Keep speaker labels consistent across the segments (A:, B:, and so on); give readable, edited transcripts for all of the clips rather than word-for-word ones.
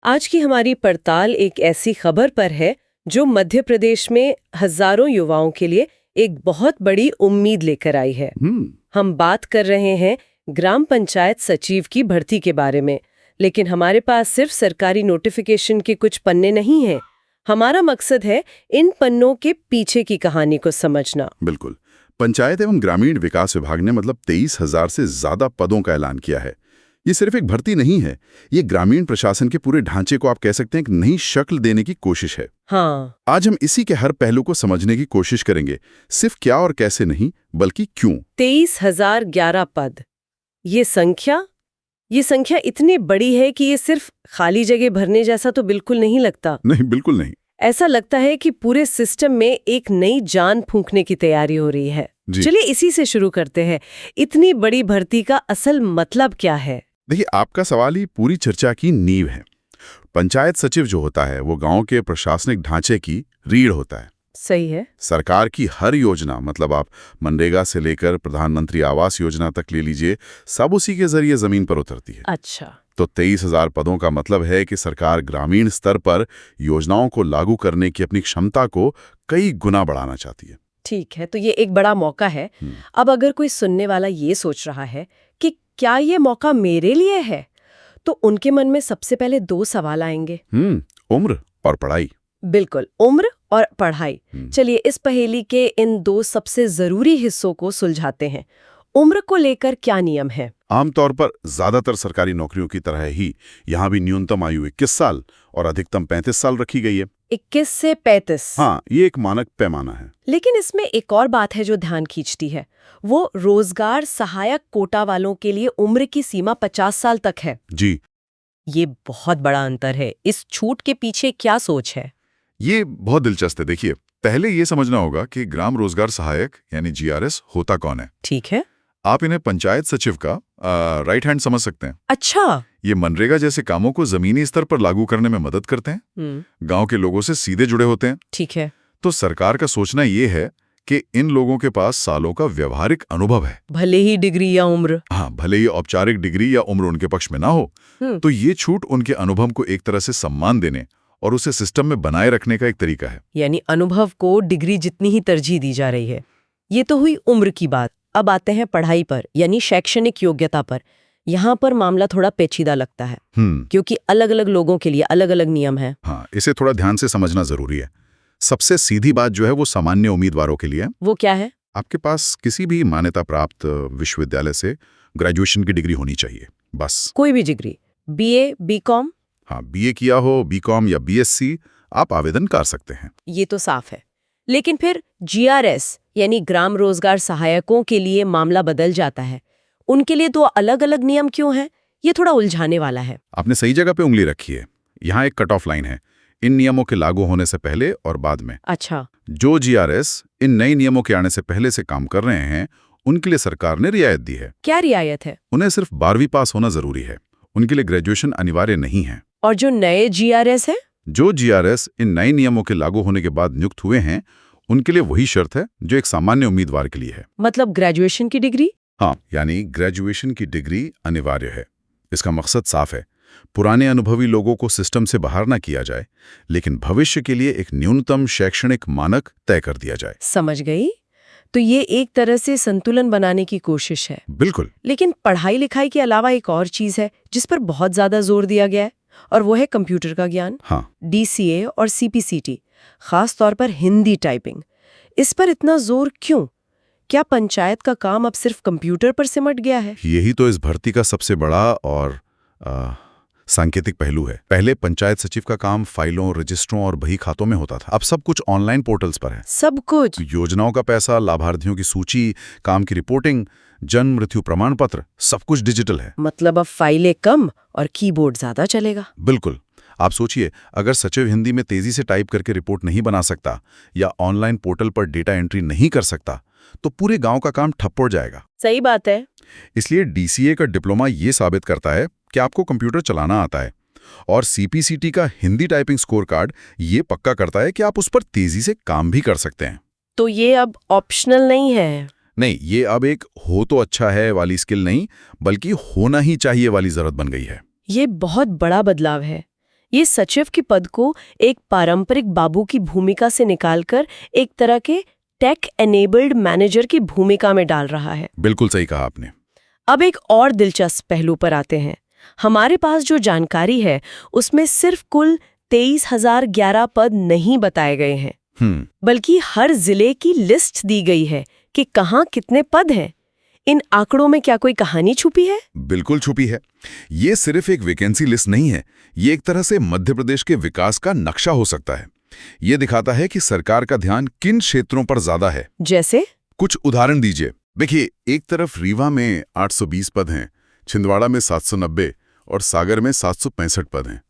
A: आज की हमारी पड़ताल एक ऐसी खबर पर है जो मध्य प्रदेश में हजारों युवाओं के लिए एक बहुत बड़ी उम्मीद लेकर आई है। हम बात कर रहे हैं ग्राम पंचायत सचिव की भर्ती के बारे में, लेकिन हमारे पास सिर्फ सरकारी नोटिफिकेशन के कुछ पन्ने नहीं हैं। हमारा मकसद है इन पन्नों के पीछे की कहानी को समझना।
B: बिल्कुल। पंचायत एवं ग्रामीण विकास विभाग ने 23,000 से ज्यादा पदों का ऐलान किया है। ये सिर्फ एक भर्ती नहीं है, ये ग्रामीण प्रशासन के पूरे ढांचे को आप कह सकते हैं एक नई शक्ल देने की कोशिश है।
A: हाँ,
B: आज हम इसी के हर पहलू को समझने की कोशिश करेंगे, सिर्फ क्या और कैसे नहीं, बल्कि क्यों।
A: 23,011 पद। ये संख्या इतनी बड़ी है कि ये सिर्फ खाली जगह भरने जैसा तो बिल्कुल नहीं लगता।
B: नहीं, बिल्कुल नहीं।
A: ऐसा लगता है कि पूरे सिस्टम में एक नई जान फूंकने की तैयारी हो रही है। चलिए इसी से शुरू करते हैं। इतनी बड़ी भर्ती का असल मतलब क्या है?
B: देखिए, आपका सवाल ही पूरी चर्चा की नींव है। पंचायत सचिव जो होता है वो गांव के प्रशासनिक ढांचे की रीढ़ होता है।
A: सही है।
B: सरकार की हर योजना, आप मनरेगा से लेकर प्रधानमंत्री आवास योजना तक ले लीजिए, सब उसी के जरिए जमीन पर उतरती है।
A: अच्छा,
B: तो 23,000 पदों का मतलब है कि सरकार ग्रामीण स्तर पर योजनाओं को लागू करने की अपनी क्षमता को कई गुना बढ़ाना चाहती है।
A: ठीक है, तो ये एक बड़ा मौका है। अब अगर कोई सुनने वाला ये सोच रहा है कि क्या ये मौका मेरे लिए है, तो उनके मन में सबसे पहले दो सवाल आएंगे।
B: उम्र और पढ़ाई।
A: बिल्कुल, उम्र और पढ़ाई। चलिए इस पहेली के इन दो सबसे जरूरी हिस्सों को सुलझाते हैं। उम्र को लेकर क्या नियम है?
B: आमतौर पर ज्यादातर सरकारी नौकरियों की तरह ही यहाँ भी न्यूनतम आयु 21 साल और अधिकतम 35 साल रखी गई है।
A: 21 से 35।
B: हाँ, ये एक मानक पैमाना है।
A: लेकिन इसमें एक और बात है जो ध्यान खींचती है। वो रोजगार सहायक कोटा वालों के लिए उम्र की सीमा 50 साल तक है।
B: जी,
A: ये बहुत बड़ा अंतर है। इस छूट के पीछे क्या सोच है?
B: ये बहुत दिलचस्प है। देखिए, पहले ये समझना होगा कि ग्राम रोजगार सहायक यानी GRS होता कौन है।
A: ठीक है।
B: आप इन्हें पंचायत सचिव का राइट हैंड समझ सकते हैं।
A: अच्छा।
B: ये मनरेगा जैसे कामों को जमीनी स्तर पर लागू करने में मदद करते हैं, गांव के लोगों से सीधे जुड़े होते हैं।
A: ठीक है।
B: तो सरकार का सोचना ये है कि इन लोगों के पास सालों का व्यवहारिक अनुभव है,
A: भले ही डिग्री या उम्र।
B: हाँ, भले ही औपचारिक डिग्री या उम्र उनके पक्ष में ना हो। तो ये छूट उनके अनुभव को एक तरह से सम्मान देने और उसे सिस्टम में बनाए रखने का एक तरीका है।
A: यानी अनुभव को डिग्री जितनी ही तरजीह दी जा रही है। ये तो हुई उम्र की बात। अब आते हैं पढ़ाई पर, यानी शैक्षणिक योग्यता पर। यहाँ पर मामला थोड़ा पेचीदा लगता है, क्योंकि अलग अलग लोगों के लिए अलग अलग नियम हैं।
B: हाँ, इसे थोड़ा ध्यान से समझना जरूरी है। सबसे सीधी बात जो है वो सामान्य उम्मीदवारों के लिए।
A: वो क्या है?
B: आपके पास किसी भी मान्यता प्राप्त विश्वविद्यालय से ग्रेजुएशन की डिग्री होनी चाहिए, बस।
A: कोई भी डिग्री, BA, BCom?
B: हाँ, BA किया हो, BCom या BSc, आप आवेदन कर सकते हैं।
A: ये तो साफ है। लेकिन फिर GRS यानी ग्राम रोजगार सहायकों के लिए मामला बदल जाता है। उनके लिए तो अलग अलग नियम क्यों हैं? ये थोड़ा उलझाने वाला है।
B: आपने सही जगह पे उंगली रखी है। यहाँ एक कट ऑफ लाइन है इन नियमों के लागू होने से पहले और बाद में।
A: अच्छा।
B: जो GRS इन नए नियमों के आने से पहले से काम कर रहे हैं, उनके लिए सरकार ने रियायत दी है।
A: क्या रियायत है?
B: उन्हें सिर्फ 12वीं पास होना जरूरी है। उनके लिए ग्रेजुएशन अनिवार्य नहीं है।
A: और जो नए GRS है?
B: जो GRS इन नए नियमों के लागू होने के बाद नियुक्त हुए हैं, उनके लिए वही शर्त है जो एक सामान्य उम्मीदवार के लिए है।
A: मतलब ग्रेजुएशन की डिग्री?
B: हाँ, यानी ग्रेजुएशन की डिग्री अनिवार्य है। इसका मकसद साफ है, पुराने अनुभवी लोगों को सिस्टम से बाहर ना किया जाए, लेकिन भविष्य के लिए एक न्यूनतम शैक्षणिक मानक तय कर दिया जाए।
A: समझ गई। तो ये एक तरह से संतुलन बनाने की कोशिश है।
B: बिल्कुल।
A: लेकिन पढ़ाई लिखाई के अलावा एक और चीज है जिस पर बहुत ज्यादा जोर दिया गया है, और वो है कंप्यूटर का ज्ञान।
B: हाँ।
A: DCA और CPCT, खास तौर पर हिंदी टाइपिंग। इस पर इतना जोर क्यों? क्या पंचायत का काम अब सिर्फ कंप्यूटर पर सिमट गया है?
B: यही तो इस भर्ती का सबसे बड़ा और सांकेतिक पहलू है। पहले पंचायत सचिव का काम फाइलों, रजिस्ट्रों और बही खातों में होता था। अब सब कुछ ऑनलाइन पोर्टल्स पर है।
A: सब कुछ?
B: योजनाओं का पैसा, लाभार्थियों की सूची, काम की रिपोर्टिंग, जन्म मृत्यु प्रमाण पत्र, सब कुछ डिजिटल है।
A: मतलब अब फाइलें कम और कीबोर्ड ज्यादा चलेगा।
B: बिल्कुल। आप सोचिए, अगर सचिव हिंदी में तेजी से टाइप करके रिपोर्ट नहीं बना सकता या ऑनलाइन पोर्टल पर डेटा एंट्री नहीं कर सकता, तो पूरे गांव का काम ठप पड़ जाएगा।
A: सही बात है।
B: इसलिए DCA का डिप्लोमा ये साबित करता है कि आपको कंप्यूटर चलाना आता है, और CPCT का हिंदी टाइपिंग स्कोर कार्ड ये पक्का करता है कि आप उस पर तेजी से काम भी कर सकते हैं।
A: तो ये अब ऑप्शनल नहीं है?
B: नहीं, ये अब एक हो तो अच्छा है वाली स्किल नहीं, बल्कि होना ही चाहिए वाली जरूरत बन गई है।
A: ये बहुत बड़ा बदलाव है। ये सचिव के पद को एक पारंपरिक बाबू की भूमिका से निकालकर एक तरह के टेक एनेबल्ड मैनेजर की भूमिका में डाल रहा है।
B: बिल्कुल सही कहा आपने।
A: अब एक और दिलचस्प पहलू पर आते हैं। हमारे पास जो जानकारी है उसमें सिर्फ कुल 23,011 पद नहीं बताए गए हैं, बल्कि हर जिले की लिस्ट दी गई है कि कहाँ कितने पद हैं। इन आंकड़ों में क्या कोई कहानी छुपी है?
B: बिल्कुल छुपी है। ये सिर्फ एक वैकेंसी लिस्ट नहीं है, ये एक तरह से मध्य प्रदेश के विकास का नक्शा हो सकता है। ये दिखाता है कि सरकार का ध्यान किन क्षेत्रों पर ज्यादा है।
A: जैसे?
B: कुछ उदाहरण दीजिए। देखिए, एक तरफ रीवा में 820 पद हैं, छिंदवाड़ा में 790 और सागर में 765 पद हैं।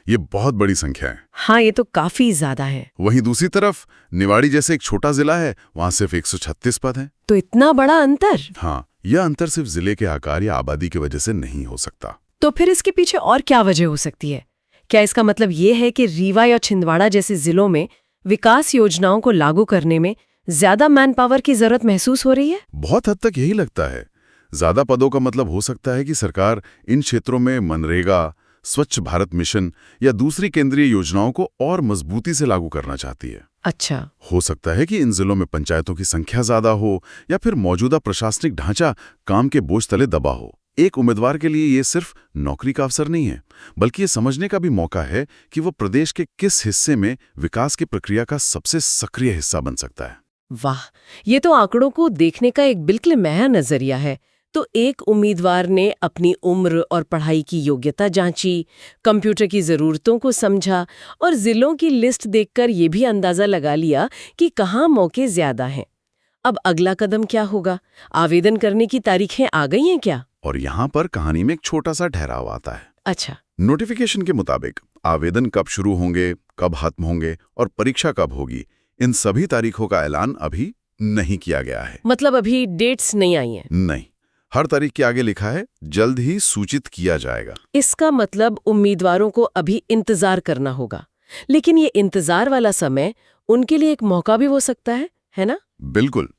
B: ये बहुत बड़ी संख्या है।
A: हाँ, ये तो काफी ज्यादा है।
B: वहीं दूसरी तरफ निवाड़ी जैसे एक छोटा जिला है, वहां सिर्फ 136 पद हैं।
A: तो इतना बड़ा अंतर?
B: हाँ, यह अंतर सिर्फ जिले के आकार या आबादी की वजह से नहीं हो सकता।
A: तो फिर इसके पीछे और क्या वजह हो सकती है? क्या इसका मतलब ये है कि रीवा या छिंदवाड़ा जैसे जिलों में विकास योजनाओं को लागू करने में ज्यादा मैन पावर की जरूरत महसूस हो रही है?
B: बहुत हद तक यही लगता है। ज्यादा पदों का मतलब हो सकता है कि सरकार इन क्षेत्रों में मनरेगा, स्वच्छ भारत मिशन या दूसरी केंद्रीय योजनाओं को और मजबूती से लागू करना चाहती है।
A: अच्छा।
B: हो सकता है कि इन जिलों में पंचायतों की संख्या ज्यादा हो या फिर मौजूदा प्रशासनिक ढांचा काम के बोझ तले दबा हो। एक उम्मीदवार के लिए ये सिर्फ नौकरी का अवसर नहीं है, बल्कि ये समझने का भी मौका है कि वो प्रदेश के किस हिस्से में विकास की प्रक्रिया का सबसे सक्रिय हिस्सा बन सकता है।
A: वाह, ये तो आंकड़ों को देखने का एक बिल्कुल नया नजरिया है। तो एक उम्मीदवार ने अपनी उम्र और पढ़ाई की योग्यता जांची, कंप्यूटर की ज़रूरतों को समझा और जिलों की लिस्ट देखकर ये भी अंदाज़ा लगा लिया कि कहाँ मौके ज़्यादा हैं। अब अगला कदम क्या होगा? आवेदन करने की तारीखें आ गई हैं क्या?
B: और यहाँ पर कहानी में एक छोटा सा ठहराव आता है।
A: अच्छा।
B: नोटिफिकेशन के मुताबिक आवेदन कब शुरू होंगे, कब खत्म होंगे और परीक्षा कब होगी, इन सभी तारीखों का ऐलान अभी नहीं किया गया है।
A: मतलब अभी डेट्स नहीं आई हैं?
B: नहीं, हर तारीख के आगे लिखा है जल्द ही सूचित किया जाएगा।
A: इसका मतलब उम्मीदवारों को अभी इंतजार करना होगा। लेकिन ये इंतजार वाला समय उनके लिए एक मौका भी हो सकता है ना?
B: बिल्कुल,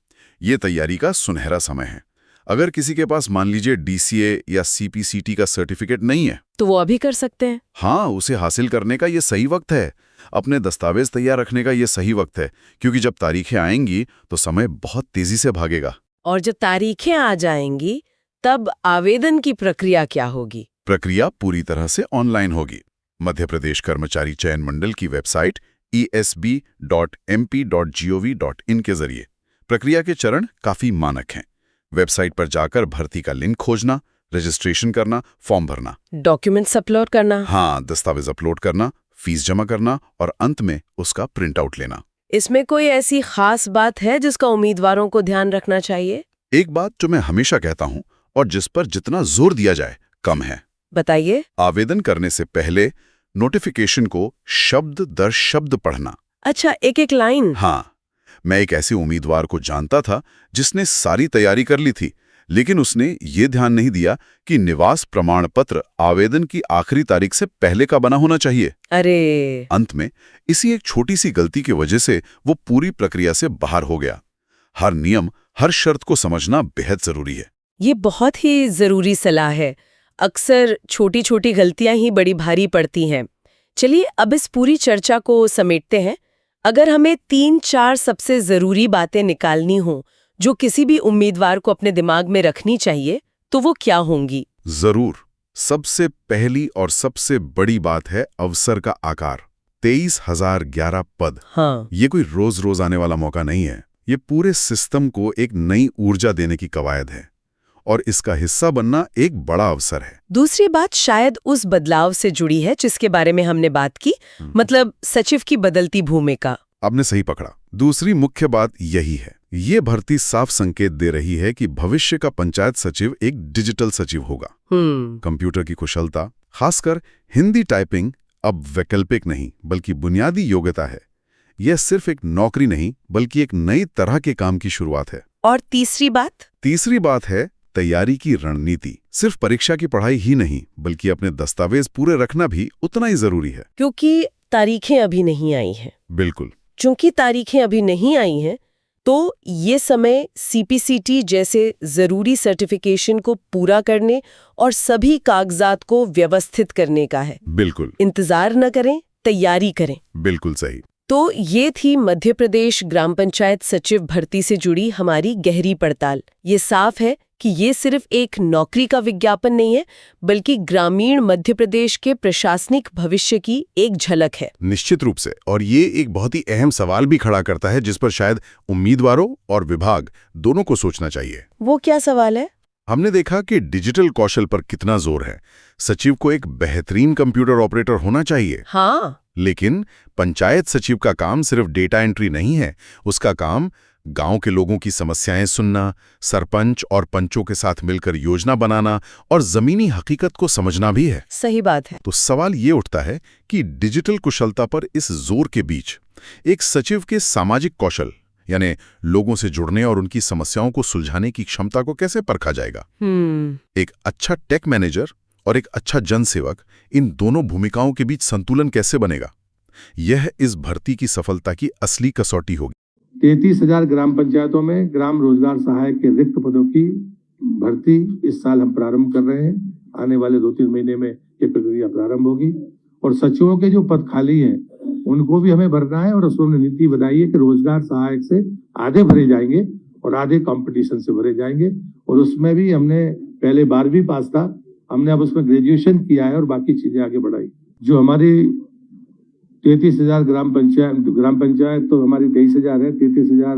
B: ये तैयारी का सुनहरा समय है। अगर किसी के पास मान लीजिए DCA या CPCT का सर्टिफिकेट नहीं है
A: तो वो अभी कर सकते हैं।
B: हाँ, उसे हासिल करने का ये सही वक्त है। अपने दस्तावेज तैयार रखने का ये सही वक्त है, क्योंकि जब तारीखें आएंगी तो समय बहुत तेजी से भागेगा।
A: और जब तारीखें आ जाएंगी तब आवेदन की प्रक्रिया क्या होगी?
B: प्रक्रिया पूरी तरह से ऑनलाइन होगी। मध्य प्रदेश कर्मचारी चयन मंडल की वेबसाइट esb.mp.gov.in के जरिए प्रक्रिया के चरण काफी मानक हैं। वेबसाइट पर जाकर भर्ती का लिंक खोजना, रजिस्ट्रेशन करना, फॉर्म भरना,
A: डॉक्यूमेंट्स अपलोड करना।
B: हाँ, दस्तावेज अपलोड करना, फीस जमा करना और अंत में उसका प्रिंट आउट लेना।
A: इसमें कोई ऐसी खास बात है जिसका उम्मीदवारों को ध्यान रखना चाहिए?
B: एक बात जो मैं हमेशा कहता हूं और जिस पर जितना जोर दिया जाए कम है।
A: बताइए।
B: आवेदन करने से पहले नोटिफिकेशन को शब्द दर शब्द पढ़ना।
A: अच्छा, एक एक लाइन?
B: हाँ, मैं एक ऐसे उम्मीदवार को जानता था जिसने सारी तैयारी कर ली थी, लेकिन उसने ये ध्यान नहीं दिया कि निवास प्रमाण पत्र आवेदन की आखिरी तारीख से पहले का बना होना चाहिए।
A: अरे!
B: अंत में इसी एक छोटी सी गलती की वजह से वो पूरी प्रक्रिया से बाहर हो गया। हर नियम, हर शर्त को समझना बेहद जरूरी है।
A: ये बहुत ही जरूरी सलाह है। अक्सर छोटी छोटी गलतियां ही बड़ी भारी पड़ती हैं। चलिए अब इस पूरी चर्चा को समेटते हैं। अगर हमें 3-4 सबसे जरूरी बातें निकालनी हो जो किसी भी उम्मीदवार को अपने दिमाग में रखनी चाहिए, तो वो क्या होंगी?
B: जरूर। सबसे पहली और सबसे बड़ी बात है अवसर का आकार। 23,011 पद।
A: हाँ।
B: ये कोई रोज रोज आने वाला मौका नहीं है। ये पूरे सिस्टम को एक नई ऊर्जा देने की कवायद है और इसका हिस्सा बनना एक बड़ा अवसर है।
A: दूसरी बात शायद उस बदलाव से जुड़ी है जिसके बारे में हमने बात की, मतलब सचिव की बदलती भूमिका।
B: आपने सही पकड़ा। दूसरी मुख्य बात यही है, ये भर्ती साफ संकेत दे रही है कि भविष्य का पंचायत सचिव एक डिजिटल सचिव होगा। कंप्यूटर की कुशलता, खासकर हिंदी टाइपिंग, अब वैकल्पिक नहीं बल्कि बुनियादी योग्यता है। यह सिर्फ एक नौकरी नहीं बल्कि एक नई तरह के काम की शुरुआत है।
A: और तीसरी बात
B: है तैयारी की रणनीति। सिर्फ परीक्षा की पढ़ाई ही नहीं बल्कि अपने दस्तावेज पूरे रखना भी उतना ही जरूरी है।
A: क्योंकि तारीखें अभी नहीं आई हैं।
B: बिल्कुल।
A: चूंकि तारीखें अभी नहीं आई हैं, तो ये समय CPCT जैसे ज़रूरी सर्टिफिकेशन को पूरा करने और सभी कागजात को व्यवस्थित करने का है।
B: बिल्कुल।
A: इंतजार न करें, तैयारी करें।
B: बिल्कुल सही।
A: तो ये थी मध्य प्रदेश ग्राम पंचायत सचिव भर्ती से जुड़ी हमारी गहरी पड़ताल। ये साफ है कि ये सिर्फ एक नौकरी का विज्ञापन नहीं है, बल्कि ग्रामीण मध्य प्रदेश के प्रशासनिक भविष्य की एक झलक है।
B: निश्चित रूप से। और ये एक बहुत ही अहम सवाल भी खड़ा करता है, जिस पर शायद उम्मीदवारों और विभाग दोनों को सोचना चाहिए।
A: वो क्या सवाल है?
B: हमने देखा कि डिजिटल कौशल पर कितना जोर है। सचिव को एक बेहतरीन कंप्यूटर ऑपरेटर होना चाहिए।
A: हाँ।
B: लेकिन पंचायत सचिव का काम सिर्फ डेटा एंट्री नहीं है। उसका काम गांव के लोगों की समस्याएं सुनना, सरपंच और पंचों के साथ मिलकर योजना बनाना और जमीनी हकीकत को समझना भी है।
A: सही बात है।
B: तो सवाल ये उठता है कि डिजिटल कुशलता पर इस जोर के बीच एक सचिव के सामाजिक कौशल, यानी लोगों से जुड़ने और उनकी समस्याओं को सुलझाने की क्षमता को कैसे परखा जाएगा? एक अच्छा टेक मैनेजर और एक अच्छा जनसेवक, इन दोनों भूमिकाओं के बीच संतुलन कैसे बनेगा? यह इस भर्ती की सफलता की असली कसौटी होगी।
C: 33,000 ग्राम पंचायतों में ग्राम रोजगार सहायक के रिक्त पदों की भर्ती इस साल हम प्रारंभ कर रहे हैं। आने वाले 2-3 महीने में ये प्रक्रिया प्रारंभ होगी और सचिवों के जो पद खाली हैं उनको भी हमें भरना है। और उसमें हमने नीति बनाई है कि रोजगार सहायक से आधे भरे जाएंगे और आधे कंपटीशन से भरे जाएंगे। और उसमें भी हमने पहले 12वीं पास था, हमने अब उसमें ग्रेजुएशन किया है और बाकी चीजें आगे बढ़ाई। जो हमारी 33,000 ग्राम पंचायत तो हमारी 23,000 है। 33,000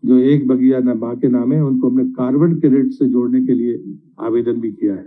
C: जो एक बगिया माँ के नाम है, उनको हमने कार्बन क्रेडिट से जोड़ने के लिए आवेदन भी किया है।